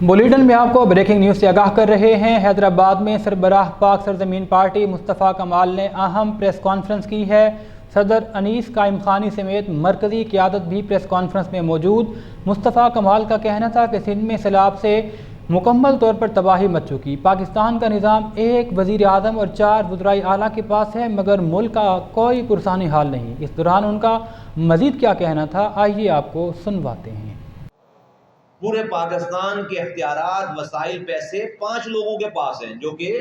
Bulletin में आपको breaking news से आगाह कर रहे हैं। हैदराबाद में सरबराह पाक सरजमीन पार्टी मुस्तफ़ा कमाल ने अहम प्रेस कॉन्फ्रेंस की है। सदर अनीस कायम खानी समेत मरकज़ी क़यादत भी प्रेस कॉन्फ्रेंस में मौजूद। मुस्तफ़ा कमाल का कहना था कि सिंध में सैलाब से मुकम्मल तौर पर तबाही मच चुकी। पाकिस्तान का निज़ाम एक वज़ीर आज़म और 4 वज़राए आला के पास है, मगर मुल्क का कोई पुरसानी हाल नहीं। इस दौरान उनका मज़ीद क्या कहना था, आइए आपको सुनवाते हैं। पूरे पाकिस्तान के इख्तियारात, वसाइल, पैसे 5 लोगों के पास हैं, जो कि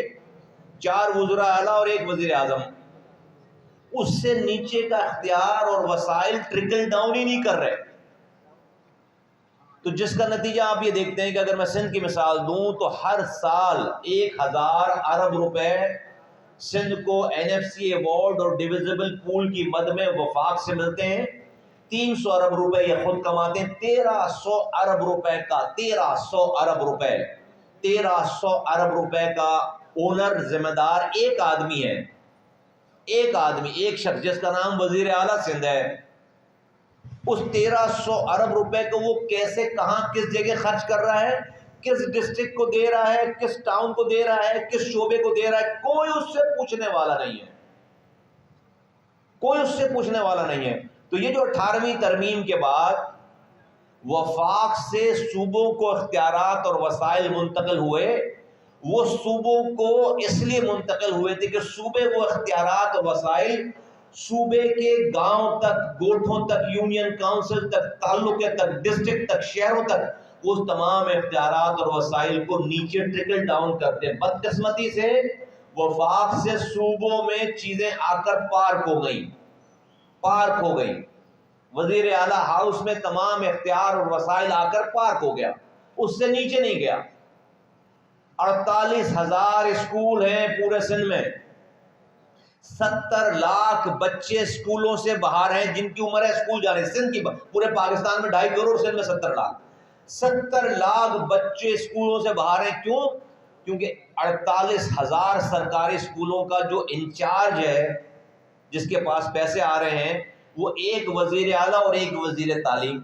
4 वज़ीर आला और 1 वज़ीर आज़म। उससे नीचे का इख्तियार और वसाइल ट्रिकल डाउन ही नहीं कर रहे। तो जिसका नतीजा आप ये देखते हैं कि अगर मैं सिंध की मिसाल दूं तो हर साल 1000 अरब रुपए सिंध को NFC अवार्ड और डिविजिबल पूल की मद में वफाक से मिलते हैं। 300 अरब रुपए ये खुद कमाते हैं। 1300 अरब रुपए का 1300 अरब रुपए 1300 अरब रुपए का ओनर, जिम्मेदार एक आदमी है। एक आदमी, एक शख्स जिसका नाम वजीर आला सिंध है। उस 1300 अरब रुपए को वो कैसे, कहां, किस जगह खर्च कर रहा है, किस डिस्ट्रिक्ट को दे रहा है, किस टाउन को दे रहा है, किस शोबे को दे रहा है, कोई उससे पूछने वाला नहीं है। कोई उससे पूछने वाला नहीं है। तो ये जो 18वीं तरमीम के बाद वफाक से सूबों को इख्तियारात और वसाइल मुंतकिल हुए, वो सूबों को इसलिए मुंतकिल हुए थे कि सूबे वो इख्तियारात और वसाइल सूबे के गांव तक, गोठों तक, यूनियन काउंसिल तक, ताल्लुके तक, डिस्ट्रिक्ट तक, शहरों तक वो तमाम इख्तियारात और वसाइल को नीचे ट्रिकल डाउन करते। बदकिस्मती से वफाक से सूबों में चीजें आकर पार्क हो गई। वजीर आला हाउस में तमाम इख्तियार और वसाइल आकर पार्क हो गया, उससे नीचे नहीं गया। 48,000 स्कूल हैं पूरे सिंध में। 70 लाख बच्चे स्कूलों से बाहर हैं जिनकी उम्र है स्कूल जाने। सिंध की, पूरे पाकिस्तान में 2.5 करोड़, सिंध में 70 लाख। 70 लाख बच्चे स्कूलों से बाहर हैं। क्यों? क्योंकि 48,000 सरकारी स्कूलों का जो इंचार्ज है, जिसके पास पैसे आ रहे हैं, वो एक वजीर आला और एक वजीर तालीम।